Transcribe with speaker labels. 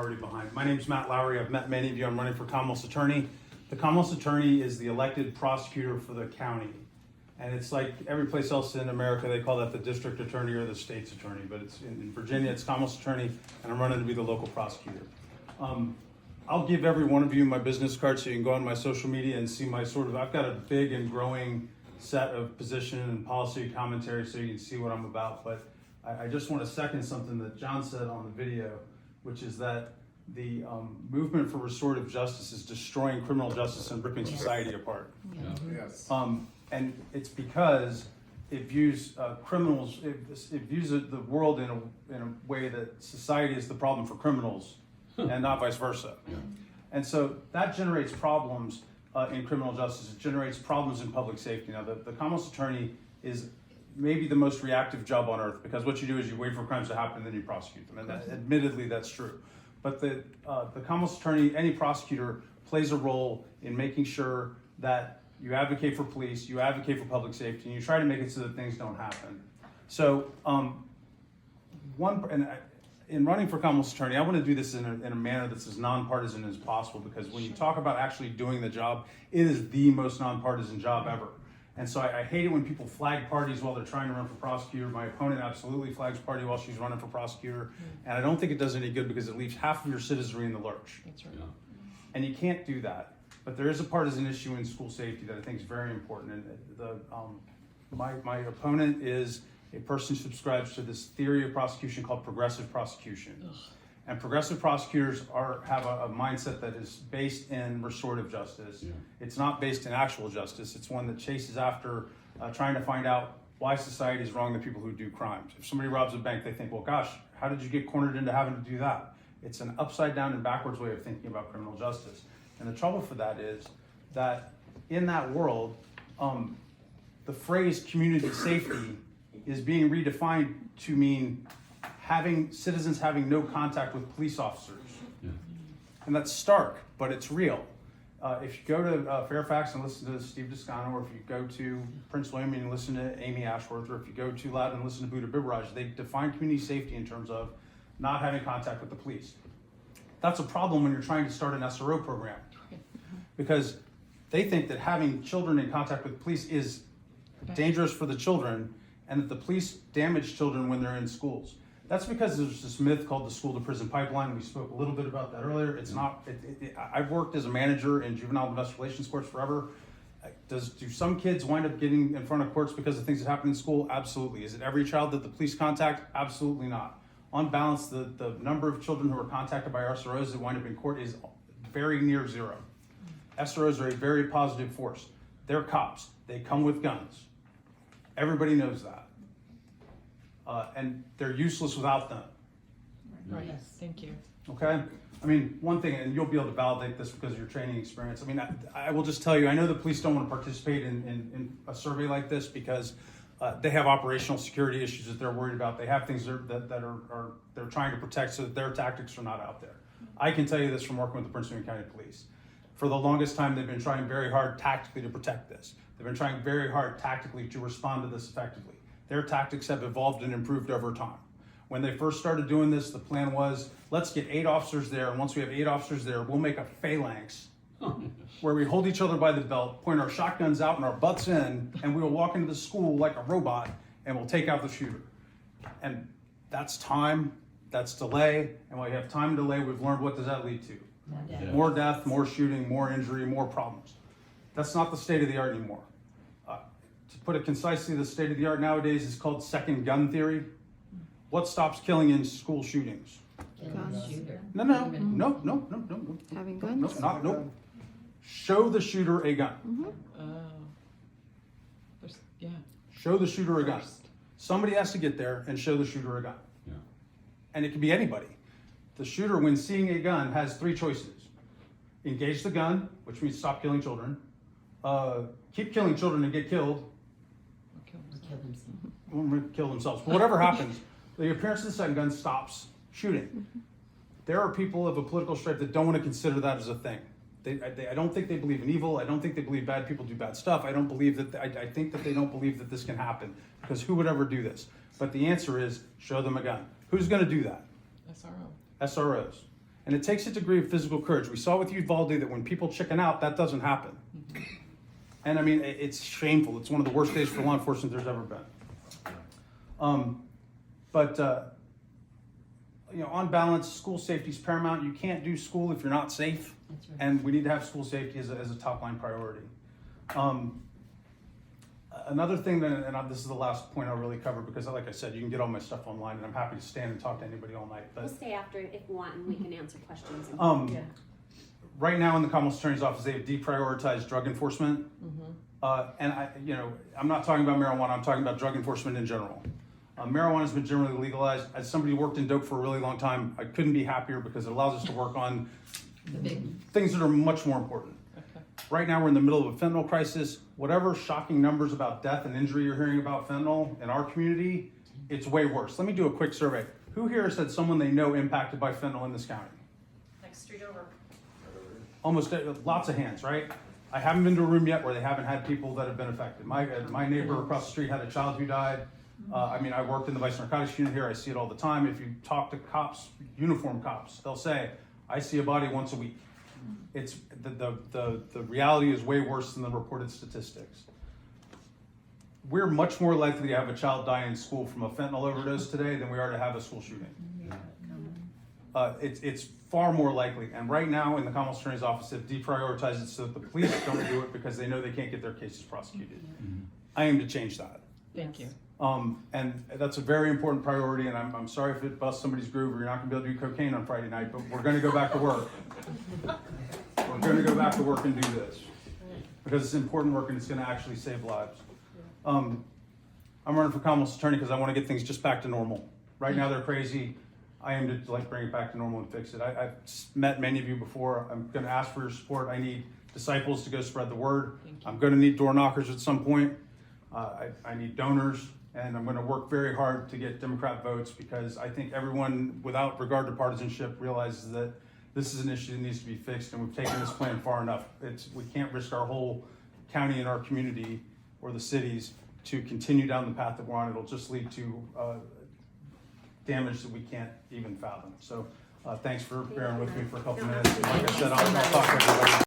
Speaker 1: Already behind. My name's Matt Lowery. I've met many of you. I'm running for Commonwealth's attorney. The Commonwealth's attorney is the elected prosecutor for the county. And it's like every place else in America, they call that the district attorney or the state's attorney. But it's in Virginia, it's Commonwealth's attorney, and I'm running to be the local prosecutor. I'll give every one of you my business card so you can go on my social media and see my I've got a big and growing set of position and policy commentary so you can see what I'm about. But I just want to second something that John said on the video, which is that the movement for restorative justice is destroying criminal justice and ripping society apart.
Speaker 2: Yes.
Speaker 1: And it's because it views criminals, it views the world in a way that society is the problem for criminals and not vice versa. And so that generates problems in criminal justice. It generates problems in public safety. Now, the Commonwealth's attorney is maybe the most reactive job on earth, because what you do is you wait for crimes to happen and then you prosecute them. And admittedly, that's true. But the Commonwealth's attorney, any prosecutor, plays a role in making sure that you advocate for police, you advocate for public safety, and you try to make it so that things don't happen. So in running for Commonwealth's attorney, I want to do this in a manner that's as nonpartisan as possible, because when you talk about actually doing the job, it is the most nonpartisan job ever. And so I hate it when people flag parties while they're trying to run for prosecutor. My opponent absolutely flags party while she's running for prosecutor. And I don't think it does any good, because it leaves half of your citizenry in the lurch.
Speaker 3: That's right.
Speaker 1: And you can't do that. But there is a partisan issue in school safety that I think is very important. And my opponent is a person who subscribes to this theory of prosecution called progressive prosecution. Ugh. And progressive prosecutors have a mindset that is based in restorative justice. Yeah. It's not based in actual justice. It's one that chases after trying to find out why society is wrong to people who do crimes. If somebody robs a bank, they think, well, gosh, how did you get cornered into having to do that? It's an upside down and backwards way of thinking about criminal justice. And the trouble for that is that in that world, the phrase community safety is being redefined to mean citizens having no contact with police officers. Yeah. And that's stark, but it's real. If you go to Fairfax and listen to Steve Descano, or if you go to Prince William and listen to Amy Ashworth, or if you go to Loudon and listen to Buddha Bibaraj, they define community safety in terms of not having contact with the police. That's a problem when you're trying to start an SRO program, because they think that having children in contact with police is dangerous for the children, and that the police damage children when they're in schools. That's because there's this myth called the school to prison pipeline. We spoke a little bit about that earlier. It's not, I've worked as a manager in juvenile domestic relations courts forever. Do some kids wind up getting in front of courts because of things that happen in school? Absolutely. Is it every child that the police contact? Absolutely not. On balance, the number of children who are contacted by SROs that wind up in court is very near zero. SROs are a very positive force. They're cops. They come with guns. Everybody knows that. And they're useless without them.
Speaker 3: Right. Yes. Thank you.
Speaker 1: Okay? I mean, one thing, and you'll be able to validate this because of your training experience. I mean, I will just tell you, I know the police don't want to participate in a survey like this because they have operational security issues that they're worried about. They have things that they're trying to protect so that their tactics are not out there. I can tell you this from working with the Prince William County Police. For the longest time, they've been trying very hard tactically to protect this. They've been trying very hard tactically to respond to this effectively. Their tactics have evolved and improved over time. When they first started doing this, the plan was, let's get 8 officers there, and once we have 8 officers there, we'll make a phalanx where we hold each other by the belt, point our shotguns out and our butts in, and we will walk into the school like a robot, and we'll take out the shooter. And that's time, that's delay, and when we have time and delay, we've learned what does that lead to? Yeah. More death, more shooting, more injury, more problems. That's not the state of the art anymore. To put it concisely, the state of the art nowadays is called second gun theory. What stops killing in school shootings? No.
Speaker 4: Having guns?
Speaker 1: No. Show the shooter a gun.
Speaker 3: Yeah.
Speaker 1: Show the shooter a gun. Somebody has to get there and show the shooter a gun. Yeah. And it can be anybody. The shooter, when seeing a gun, has 3 choices. Engage the gun, which means stop killing children. Keep killing children and get killed. Kill themselves. But whatever happens, the appearance of the second gun stops shooting. There are people of a political stripe that don't want to consider that as a thing. I don't think they believe in evil. I don't think they believe bad people do bad stuff. I think that they don't believe that this can happen, because who would ever do this? But the answer is show them a gun. Who's going to do that?
Speaker 3: SRO.
Speaker 1: SROs. And it takes a degree of physical courage. We saw with Uvalde that when people chicken out, that doesn't happen. And I mean, it's shameful. It's one of the worst days for law enforcement there's ever been. On balance, school safety is paramount. You can't do school if you're not safe.
Speaker 2: That's right.
Speaker 1: And we need to have school safety as a top line priority. Another thing this is the last point I'll really cover, because like I said, you can get all my stuff online, and I'm happy to stand and talk to anybody all night. But
Speaker 4: We'll stay after if you want, and we can answer questions.
Speaker 3: Yeah.
Speaker 1: right now in the Commonwealth Attorney's Office, they have deprioritized drug enforcement. And I'm not talking about marijuana, I'm talking about drug enforcement in general. Marijuana has been generally legalized. As somebody who worked in dope for a really long time, I couldn't be happier because it allows us to work on
Speaker 2: The big,
Speaker 1: things that are much more important.
Speaker 3: Okay.
Speaker 1: Right now, we're in the middle of a fentanyl crisis. Whatever shocking numbers about death and injury you're hearing about fentanyl in our community, it's way worse. Let me do a quick survey. Who here has had someone they know impacted by fentanyl in this county?
Speaker 3: Next street over.
Speaker 1: Almost lots of hands, right? I haven't been to a room yet where they haven't had people that have been affected. My neighbor across the street had a child who died. I worked in the vice narcotics unit here. I see it all the time. If you talk to cops, uniform cops, they'll say, I see a body once a week. It's the reality is way worse than the reported statistics. We're much more likely to have a child die in school from a fentanyl overdose today than we are to have a school shooting. It's far more likely. And right now in the Commonwealth Attorney's Office, they've deprioritized it so that the police don't do it because they know they can't get their cases prosecuted. I aim to change that.
Speaker 3: Thank you.
Speaker 1: And that's a very important priority, and I'm sorry if it busts somebody's groove or you're not gonna be able to do cocaine on Friday night, but we're gonna go back to work. We're gonna go back to work and do this. Because it's important work and it's gonna actually save lives. I'm running for Commonwealth's attorney because I wanna get things just back to normal. Right now they're crazy. I aim to bring it back to normal and fix it. I've met many of you before. I'm gonna ask for your support. I need disciples to go spread the word. I'm gonna need door knockers at some point. I need donors. And I'm going to work very hard to get Democrat votes because I think everyone, without regard to partisanship, realizes that this is an issue that needs to be fixed, and we've taken this plan far enough. We can't risk our whole county and our community or the cities to continue down the path that we're on. It'll just lead to damage that we can't even fathom. So thanks for bearing with me for a couple minutes. Like I said, I'll talk to everybody.